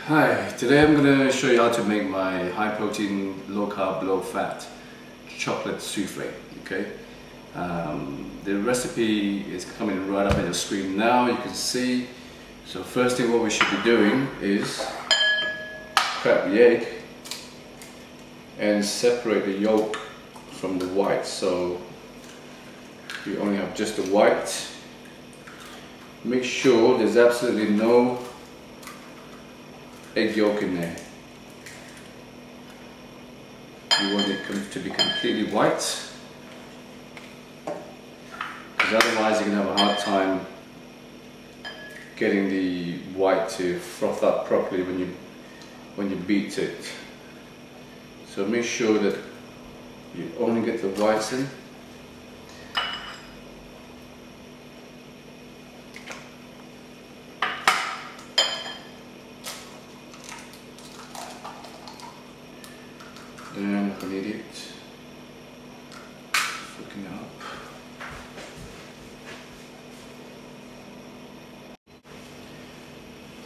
Hi, today I'm going to show you how to make my high protein, low carb, low fat chocolate souffle. Okay, the recipe is coming right up on your screen now, you can see. So first thing what we should be doing is crack the egg and separate the yolk from the white. So you only have just the white. Make sure there's absolutely no egg yolk in there. You want it to be completely white, because otherwise you're going to have a hard time getting the white to froth up properly when you beat it. So make sure that you only get the whites in. Then if I need it, looking it up.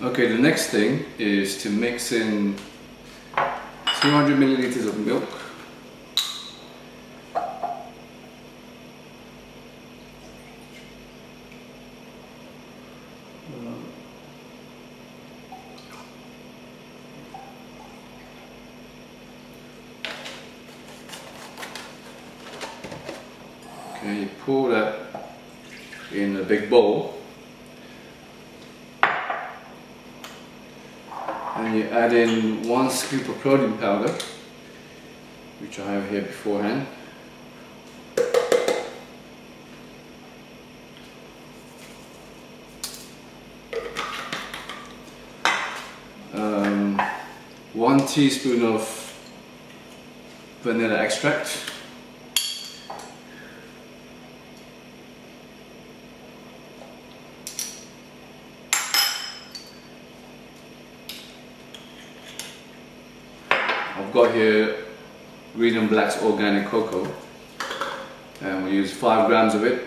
Okay, the next thing is to mix in 200 milliliters of milk, okay, you pour that in a big bowl. And you add in 1 scoop of protein powder, which I have here beforehand. Um, 1 teaspoon of vanilla extract. I've got here Green and Black's organic cocoa, and we use 5 grams of it,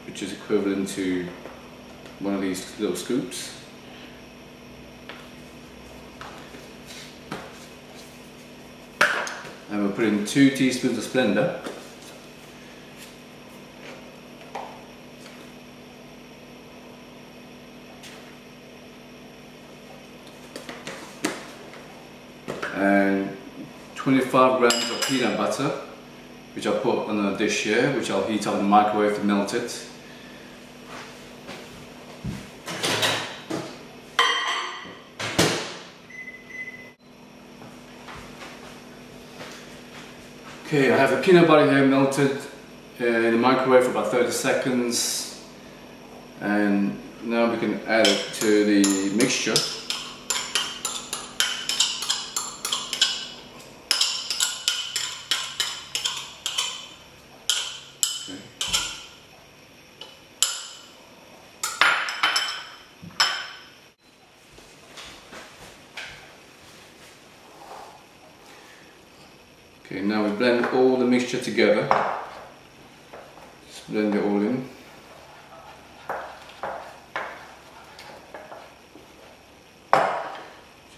which is equivalent to one of these little scoops. And we'll put in 2 teaspoons of Splenda. And 25 grams of peanut butter, which I'll put on a dish here, which I'll heat up in the microwave to melt it. Okay, I have the peanut butter here melted in the microwave for about 30 seconds. And now we can add it to the mixture. Okay, now we blend all the mixture together. Just blend it all in.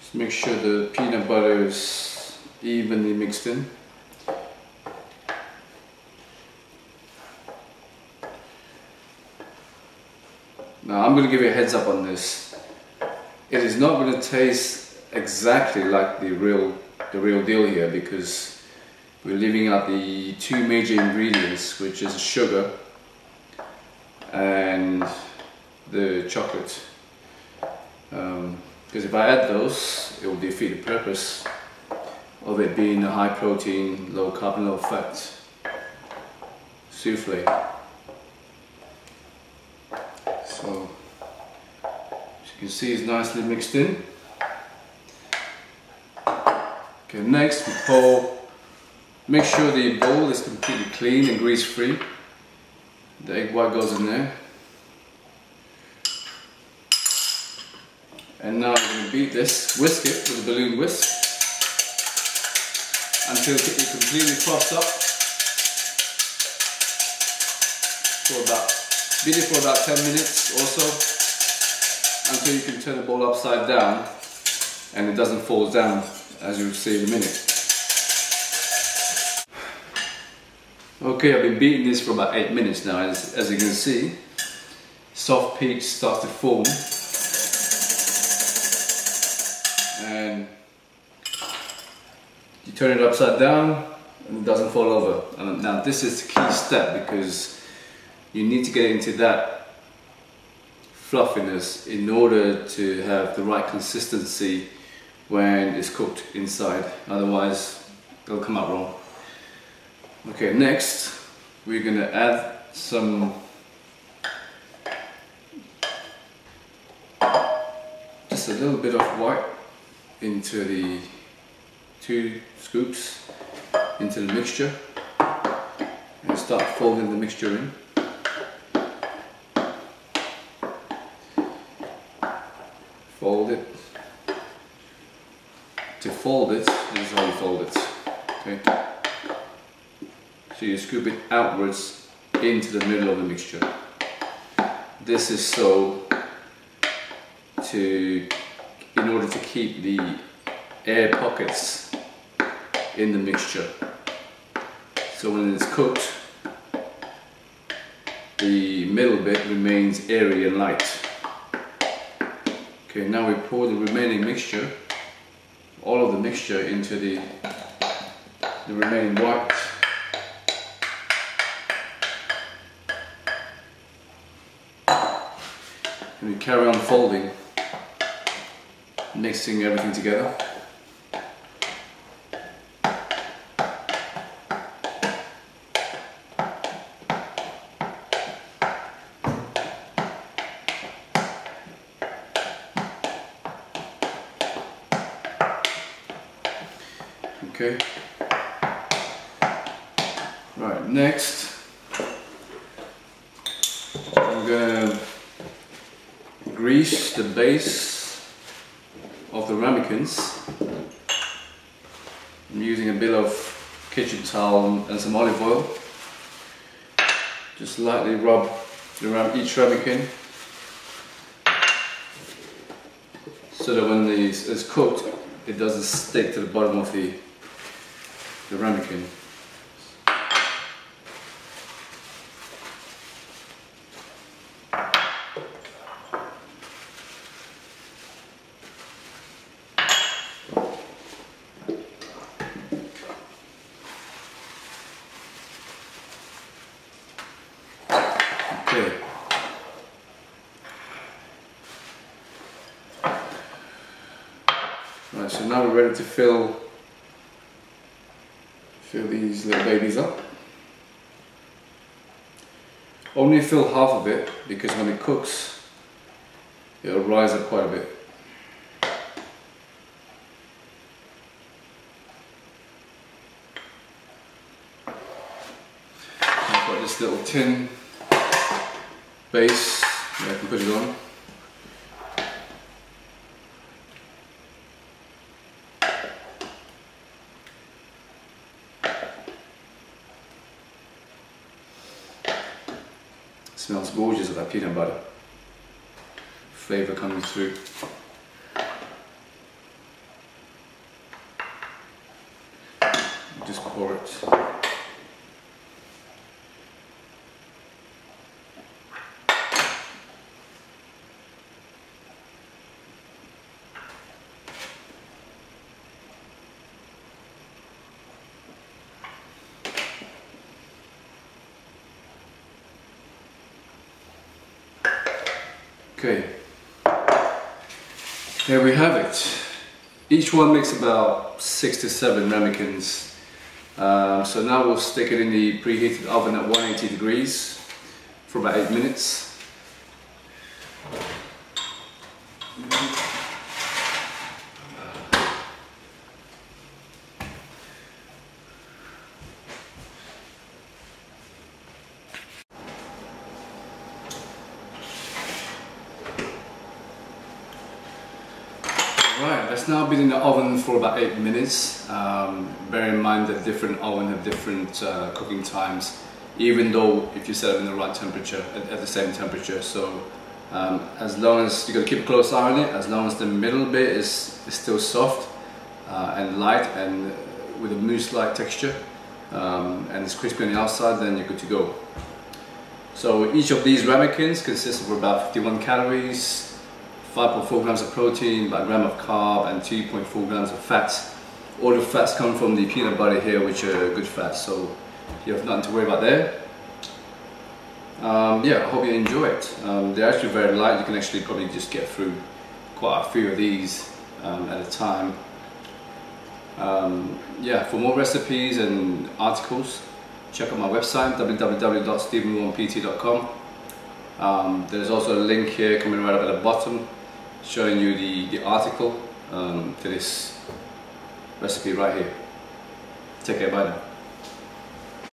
Just make sure the peanut butter is evenly mixed in. Now I'm going to give you a heads up on this. It is not going to taste exactly like the real deal here, because we're leaving out the 2 major ingredients, which is sugar and the chocolate. Because if I add those, it will defeat the purpose of it being a high protein, low carb and low fat souffle. So, as you can see, it's nicely mixed in. Okay, next we pour. Make sure the bowl is completely clean and grease free. The egg white goes in there. And now I'm going to beat this, whisk it with a balloon whisk until it completely froths up. Beat it for about 10 minutes or so until you can turn the bowl upside down and it doesn't fall down, as you'll see in a minute. Okay, I've been beating this for about 8 minutes now. As you can see, soft peach starts to form, and you turn it upside down and it doesn't fall over. And now this is the key step, because you need to get into that fluffiness in order to have the right consistency when it's cooked inside, otherwise it'll come out wrong. Okay, next we're going to add some just a little bit of white into the 2 scoops into the mixture, and start folding the mixture in. Fold it. To fold it, this is how you fold it. Okay. So you scoop it outwards into the middle of the mixture. This is so in order to keep the air pockets in the mixture. So when it's cooked, the middle bit remains airy and light. Okay, now we pour the remaining mixture, all of the mixture, into the remaining white. And we carry on folding, mixing everything together. Okay. Right, next I'm going to grease the base of the ramekins. I'm using a bit of kitchen towel and some olive oil. Just lightly rub each ramekin so that when it's cooked, it doesn't stick to the bottom of the ramekin. Okay. Right, so now we're ready to fill these little babies up. Only fill half of it, because when it cooks, it'll rise up quite a bit. I've got this little tin base that I can put it on. Smells gorgeous of that peanut butter flavor coming through. Just pour it. Okay, there we have it. Each one makes about 6 to 7 ramekins. So now we'll stick it in the preheated oven at 180 degrees for about 8 minutes. Right, that's now been in the oven for about 8 minutes. Bear in mind that different ovens have different cooking times, even though if you set it in the right temperature, at the same temperature. So As long as you got to keep a close eye on it, as long as the middle bit is still soft and light and with a mousse-like texture, and it's crispy on the outside, then you're good to go. So each of these ramekins consists of about 51 calories, 5.4 grams of protein, about a gram of carb, and 2.4 grams of fat. All the fats come from the peanut butter here, which are good fats, so you have nothing to worry about there. Yeah, I hope you enjoy it. They're actually very light. You can actually probably just get through quite a few of these at a time. Yeah, for more recipes and articles, check out my website www.stephenwarrenpt.com. There's also a link here coming right up at the bottom showing you the article to this recipe right here. Take care, bye now.